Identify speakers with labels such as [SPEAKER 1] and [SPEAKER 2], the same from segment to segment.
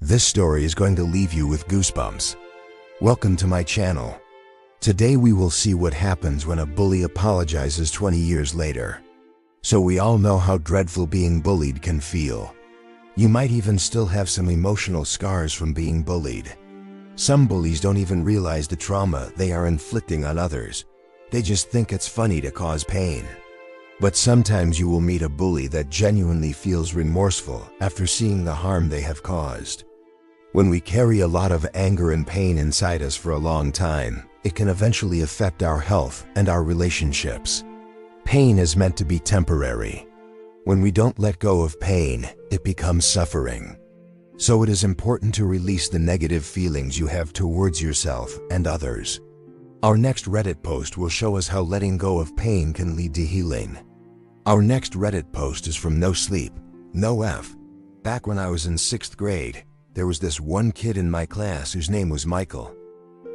[SPEAKER 1] This story is going to leave you with goosebumps. Welcome to my channel. Today we will see what happens when a bully apologizes 20 years later. So we all know how dreadful being bullied can feel. You might even still have some emotional scars from being bullied. Some bullies don't even realize the trauma they are inflicting on others. They just think it's funny to cause pain. But sometimes you will meet a bully that genuinely feels remorseful after seeing the harm they have caused. When we carry a lot of anger and pain inside us for a long time, it can eventually affect our health and our relationships. Pain is meant to be temporary. When we don't let go of pain, it becomes suffering. So it is important to release the negative feelings you have towards yourself and others. Our next Reddit post will show us how letting go of pain can lead to healing. Our next Reddit post is from No Sleep, No F. Back when I was in 6th grade, there was this one kid in my class whose name was Michael.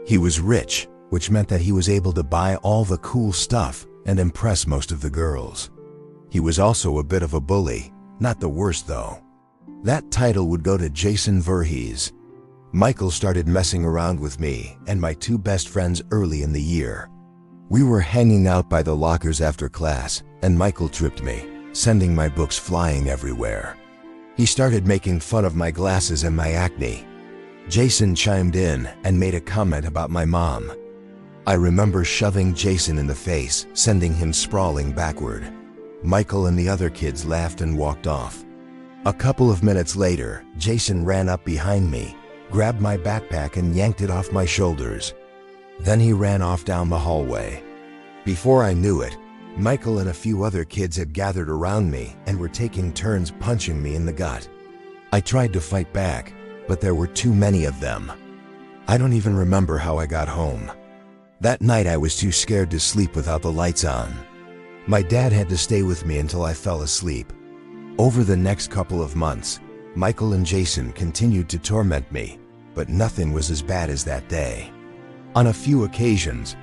[SPEAKER 1] He was rich, which meant that he was able to buy all the cool stuff and impress most of the girls. He was also a bit of a bully, not the worst though. That title would go to Jason Voorhees. Michael started messing around with me and my two best friends early in the year. We were hanging out by the lockers after class, and Michael tripped me, sending my books flying everywhere. He started making fun of my glasses and my acne. Jason chimed in and made a comment about my mom. I remember shoving Jason in the face, sending him sprawling backward. Michael and the other kids laughed and walked off. A couple of minutes later, Jason ran up behind me, grabbed my backpack and yanked it off my shoulders. Then he ran off down the hallway. Before I knew it, Michael and a few other kids had gathered around me and were taking turns punching me in the gut. I tried to fight back, but there were too many of them. I don't even remember how I got home. That night I was too scared to sleep without the lights on. My dad had to stay with me until I fell asleep. Over the next couple of months, Michael and Jason continued to torment me, but nothing was as bad as that day. On a few occasions,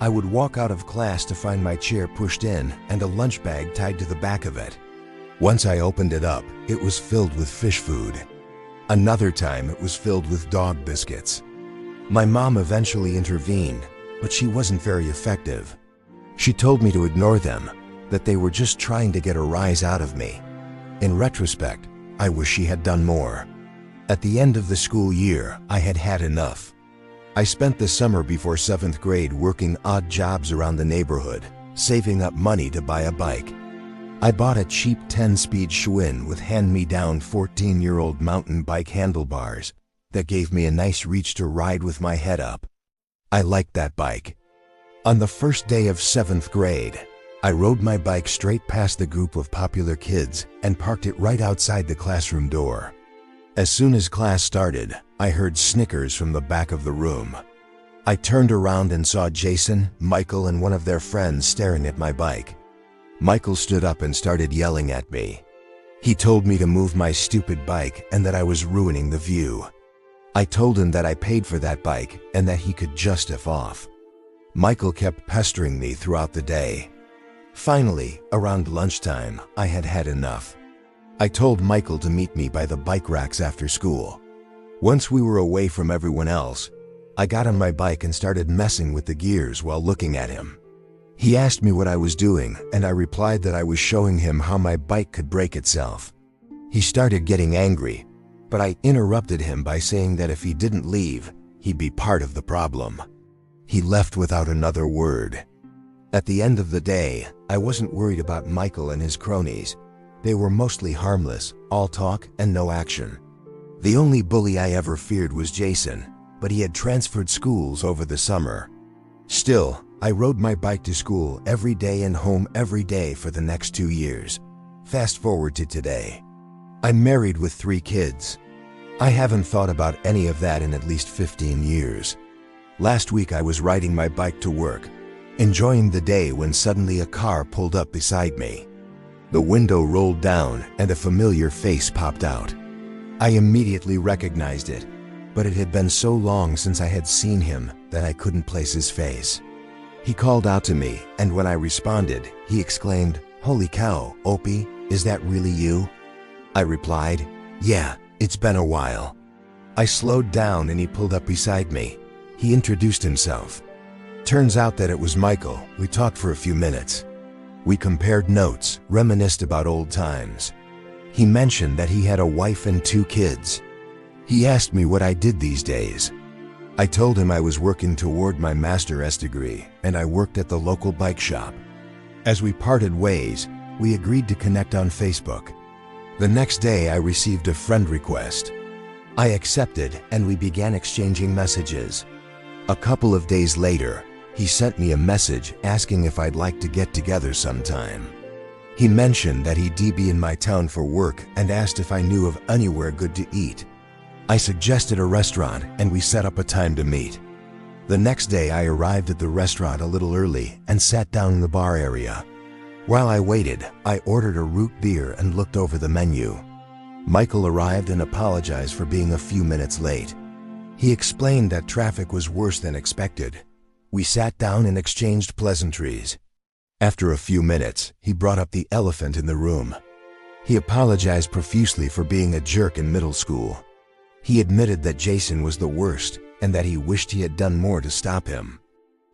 [SPEAKER 1] I would walk out of class to find my chair pushed in and a lunch bag tied to the back of it. Once I opened it up, it was filled with fish food. Another time it was filled with dog biscuits. My mom eventually intervened, but she wasn't very effective. She told me to ignore them, that they were just trying to get a rise out of me. In retrospect, I wish she had done more. At the end of the school year, I had had enough. I spent the summer before 7th grade working odd jobs around the neighborhood, saving up money to buy a bike. I bought a cheap 10-speed Schwinn with hand-me-down 14-year-old mountain bike handlebars that gave me a nice reach to ride with my head up. I liked that bike. On the first day of 7th grade, I rode my bike straight past the group of popular kids and parked it right outside the classroom door. As soon as class started, I heard snickers from the back of the room. I turned around and saw Jason, Michael, and one of their friends staring at my bike. Michael stood up and started yelling at me. He told me to move my stupid bike and that I was ruining the view. I told him that I paid for that bike and that he could just F off. Michael kept pestering me throughout the day. Finally, around lunchtime, I had had enough. I told Michael to meet me by the bike racks after school. Once we were away from everyone else, I got on my bike and started messing with the gears while looking at him. He asked me what I was doing, and I replied that I was showing him how my bike could break itself. He started getting angry, but I interrupted him by saying that if he didn't leave, he'd be part of the problem. He left without another word. At the end of the day, I wasn't worried about Michael and his cronies. They were mostly harmless, all talk and no action. The only bully I ever feared was Jason, but he had transferred schools over the summer. Still, I rode my bike to school every day and home every day for the next 2 years. Fast forward to today. I'm married with 3 kids. I haven't thought about any of that in at least 15 years. Last week I was riding my bike to work, enjoying the day when suddenly a car pulled up beside me. The window rolled down and a familiar face popped out. I immediately recognized it, but it had been so long since I had seen him that I couldn't place his face. He called out to me, and when I responded, he exclaimed, "Holy cow, Opie, is that really you?" I replied, "Yeah, it's been a while." I slowed down and he pulled up beside me. He introduced himself. Turns out that it was Michael. We talked for a few minutes. We compared notes, reminisced about old times. He mentioned that he had a wife and 2 kids. He asked me what I did these days. I told him I was working toward my master's degree and I worked at the local bike shop. As we parted ways, we agreed to connect on Facebook. The next day I received a friend request. I accepted and we began exchanging messages. A couple of days later, he sent me a message asking if I'd like to get together sometime. He mentioned that he'd be in my town for work and asked if I knew of anywhere good to eat. I suggested a restaurant and we set up a time to meet. The next day I arrived at the restaurant a little early and sat down in the bar area. While I waited, I ordered a root beer and looked over the menu. Michael arrived and apologized for being a few minutes late. He explained that traffic was worse than expected. We sat down and exchanged pleasantries. After a few minutes, he brought up the elephant in the room. He apologized profusely for being a jerk in middle school. He admitted that Jason was the worst and that he wished he had done more to stop him.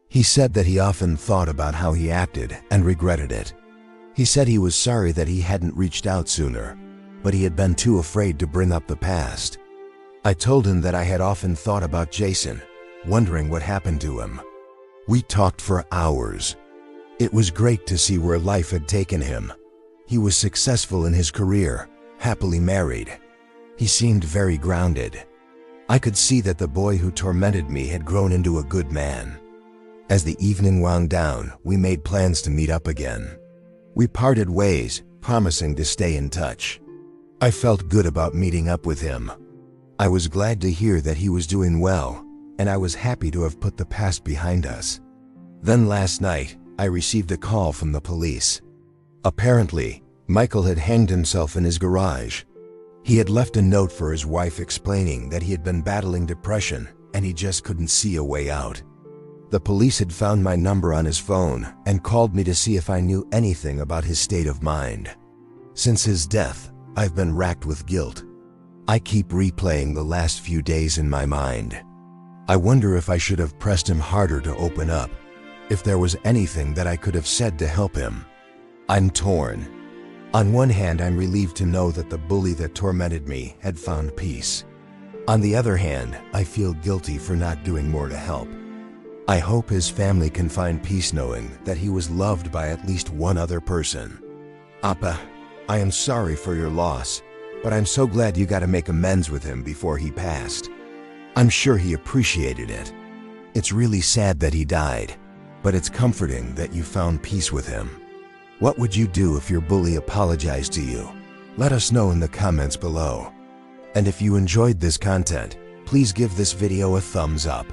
[SPEAKER 1] He said that he often thought about how he acted and regretted it. He said he was sorry that he hadn't reached out sooner, but he had been too afraid to bring up the past. I told him that I had often thought about Jason, wondering what happened to him. We talked for hours. It was great to see where life had taken him. He was successful in his career, happily married. He seemed very grounded. I could see that the boy who tormented me had grown into a good man. As the evening wound down, we made plans to meet up again. We parted ways, promising to stay in touch. I felt good about meeting up with him. I was glad to hear that he was doing well, and I was happy to have put the past behind us. Then last night, I received a call from the police. Apparently, Michael had hanged himself in his garage. He had left a note for his wife explaining that he had been battling depression and he just couldn't see a way out. The police had found my number on his phone and called me to see if I knew anything about his state of mind. Since his death, I've been racked with guilt. I keep replaying the last few days in my mind. I wonder if I should have pressed him harder to open up, if there was anything that I could have said to help him. I'm torn. On one hand, I'm relieved to know that the bully that tormented me had found peace. On the other hand, I feel guilty for not doing more to help. I hope his family can find peace knowing that he was loved by at least one other person. Appa, I am sorry for your loss, but I'm so glad you got to make amends with him before he passed. I'm sure he appreciated it. It's really sad that he died, but it's comforting that you found peace with him. What would you do if your bully apologized to you? Let us know in the comments below. And if you enjoyed this content, please give this video a thumbs up.